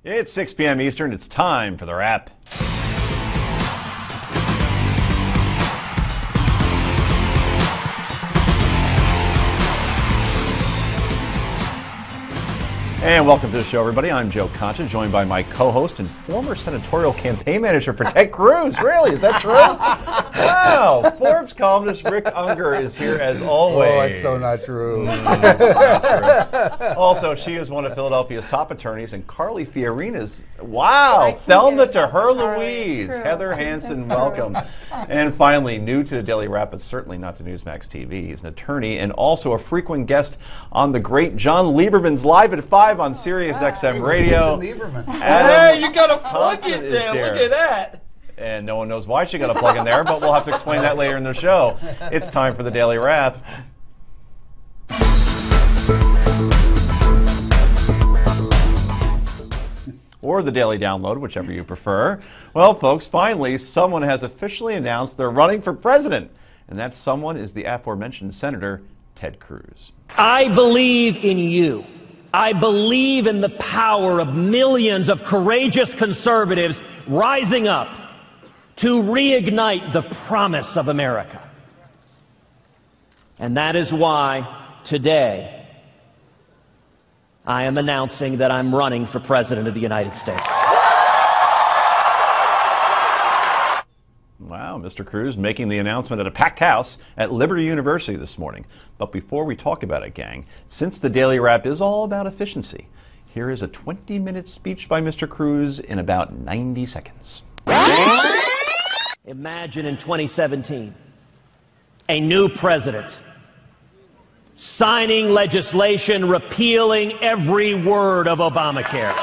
It's 6 p.m. Eastern. It's time for the wrap. And welcome to the show, everybody. I'm Joe Concha, joined by my co-host and former senatorial campaign manager for Ted Cruz. Really? Is that true? Wow. Forbes columnist Rick Unger is here as always. Oh, it's so not true. Not true. Also, she is one of Philadelphia's top attorneys, and Carly Fiorina's, wow, Thelma to her Louise. Heather Hansen, welcome. And finally, new to the Daily Wrap, but certainly not to Newsmax TV. He's an attorney and also a frequent guest on the great John Lieberman's Live at 5 on Sirius XM Radio. Hey, you got to plug it there. Look at that. And no one knows why she got a plug in there, but we'll have to explain that later in the show. It's time for the Daily Wrap. Or the Daily Download, whichever you prefer. Well, folks, finally, someone has officially announced they're running for president. And that someone is the aforementioned Senator Ted Cruz. I believe in you. I believe in the power of millions of courageous conservatives rising up to reignite the promise of America. And that is why today I am announcing that I'm running for President of the United States. Wow, Mr. Cruz making the announcement at a packed house at Liberty University this morning. But before we talk about it, gang, since the Daily Wrap is all about efficiency, here is a 20-minute speech by Mr. Cruz in about 90 seconds. Imagine in 2017, a new president signing legislation repealing every word of Obamacare.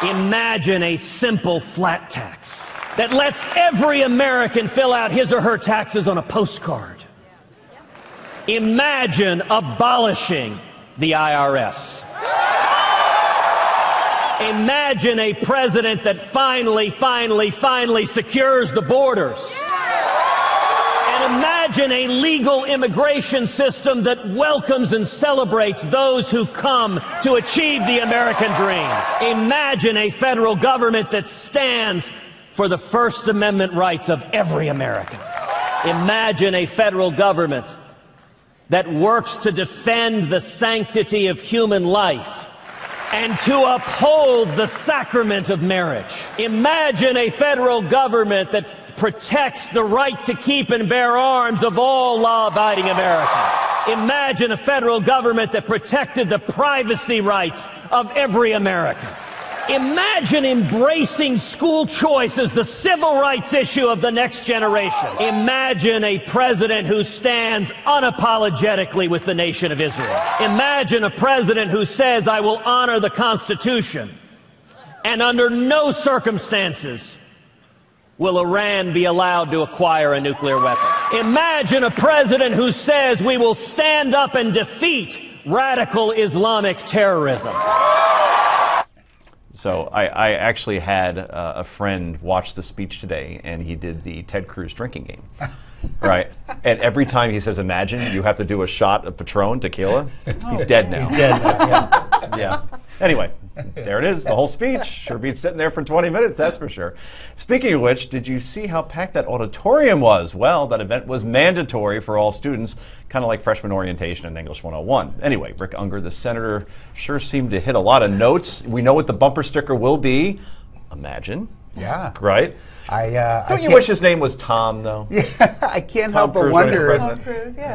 Imagine a simple flat tax that lets every American fill out his or her taxes on a postcard. Imagine abolishing the IRS. Imagine a president that finally secures the borders. And imagine a legal immigration system that welcomes and celebrates those who come to achieve the American dream. Imagine a federal government that stands for the First Amendment rights of every American. Imagine a federal government that works to defend the sanctity of human life and to uphold the sacrament of marriage. Imagine a federal government that protects the right to keep and bear arms of all law-abiding Americans. Imagine a federal government that protected the privacy rights of every American. Imagine embracing school choice as the civil rights issue of the next generation. Imagine a president who stands unapologetically with the nation of Israel. Imagine a president who says, I will honor the Constitution, and under no circumstances will Iran be allowed to acquire a nuclear weapon. Imagine a president who says we will stand up and defeat radical Islamic terrorism. So I actually had a friend watch the speech today, and he did the Ted Cruz drinking game. Right? And every time he says, imagine, you have to do a shot of Patron tequila. He's dead now. He's dead now, yeah. Yeah. Anyway, there it is, the whole speech. Sure beats sitting there for 20 minutes, that's for sure. Speaking of which, did you see how packed that auditorium was? Well, that event was mandatory for all students, kind of like freshman orientation in English 101. Anyway, Rick Unger, the senator, sure seemed to hit a lot of notes. We know what the bumper sticker will be. Imagine. Yeah. Right? Don't you wish his name was Tom, though? Yeah, I can't help but wonder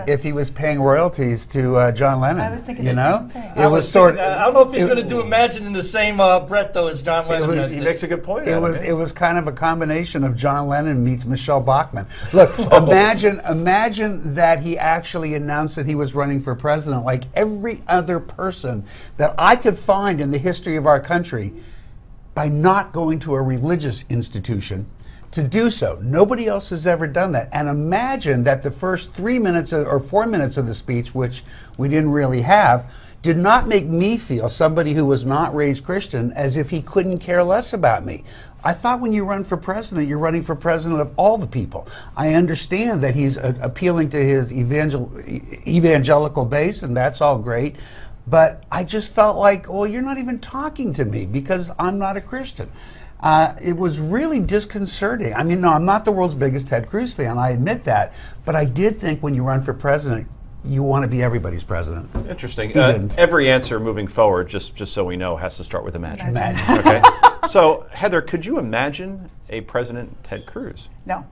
if he was paying royalties to John Lennon. I was thinking the same thing. It was sort of. I don't know if he's going to do Imagine in the same breath, though, as John Lennon. He makes a good point. It was kind of a combination of John Lennon meets Michelle Bachmann. Look, imagine that he actually announced that he was running for president, like every other person that I could find in the history of our country, by not going to a religious institution to do so. Nobody else has ever done that. And imagine that the first 3 minutes or 4 minutes of the speech, which we didn't really have, did not make me feel, somebody who was not raised Christian, as if he couldn't care less about me. I thought when you run for president, you're running for president of all the people. I understand that he's appealing to his evangelical base, and that's all great. But I just felt like, well, you're not even talking to me because I'm not a Christian. It was really disconcerting. I mean, no, I'm not the world's biggest Ted Cruz fan, I admit that. But I did think when you run for president, you want to be everybody's president. Interesting. He didn't. Every answer moving forward, just so we know, has to start with imagine. Imagine. Okay. So, Heather, could you imagine a President Ted Cruz? No.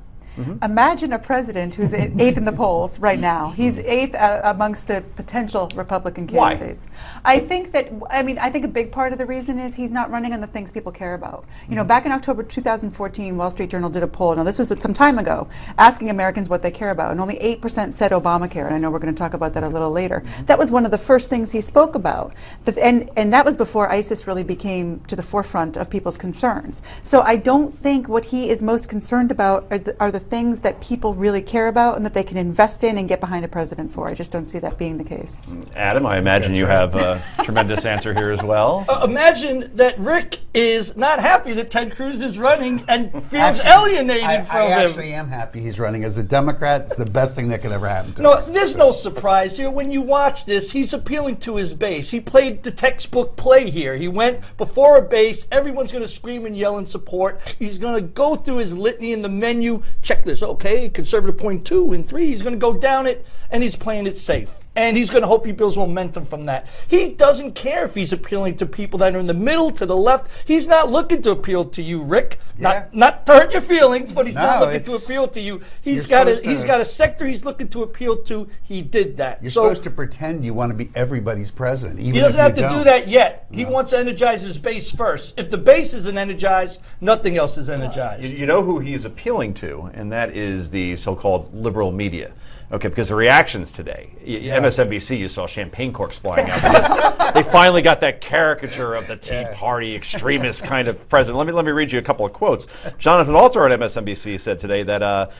Imagine a president who's eighth in the polls right now. He's eighth amongst the potential Republican candidates. Why? I think a big part of the reason is he's not running on the things people care about. You know, back in October 2014, Wall Street Journal did a poll, now this was some time ago, asking Americans what they care about, and only 8% said Obamacare, and I know we're going to talk about that a little later. That was one of the first things he spoke about, and that was before ISIS really became to the forefront of people's concerns. So I don't think what he is most concerned about are the things that people really care about and that they can invest in and get behind a president for. I just don't see that being the case. Adam, I imagine you have a tremendous answer here as well. Imagine that Rick is not happy that Ted Cruz is running and feels alienated from him. I actually am happy he's running. As a Democrat, it's the best thing that could ever happen to us. There's no surprise here. When you watch this, he's appealing to his base. He played the textbook play here. He went before a base. Everyone's going to scream and yell in support. He's going to go through his litany in the menu checklist. Okay, conservative point 2 and 3. He's going to go down it, and he's playing it safe. And he's going to hope he builds momentum from that. He doesn't care if he's appealing to people that are in the middle, to the left. He's not looking to appeal to you, Rick. Yeah. Not to hurt your feelings, but he's not looking to appeal to you. He's got a sector he's looking to appeal to. He did that. You're supposed to pretend you want to be everybody's president. Even he doesn't if have you to don't. do that yet. He wants to energize his base first. If the base isn't energized, nothing else is energized. You know who he's appealing to, and that is the so-called liberal media. Okay, because the reactions today, MSNBC, you saw champagne corks flying out. Because they finally got that caricature of the Tea Party extremist kind of president. Let me read you a couple of quotes. Jonathan Alter on MSNBC said today that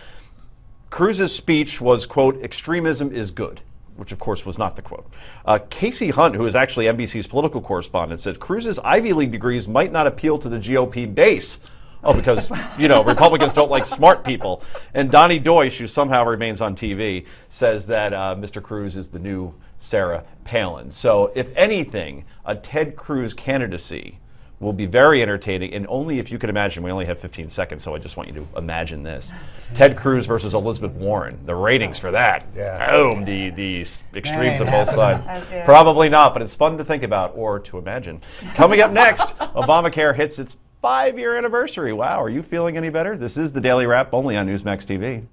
Cruz's speech was, quote, "extremism is good," which of course was not the quote. Casey Hunt, who is actually NBC's political correspondent, said Cruz's Ivy League degrees might not appeal to the GOP base. Oh, because, Republicans don't like smart people. And Donnie Deutsch, who somehow remains on TV, says that Mr. Cruz is the new Sarah Palin. So, if anything, a Ted Cruz candidacy will be very entertaining, and only if you can imagine. We only have 15 seconds, so I just want you to imagine this. Ted Cruz versus Elizabeth Warren. The ratings for that. Yeah. Boom, the extremes of both sides. Probably not, but it's fun to think about or to imagine. Coming up next, Obamacare hits its 5-year anniversary. Wow, are you feeling any better? This is the Daily Wrap, only on Newsmax TV.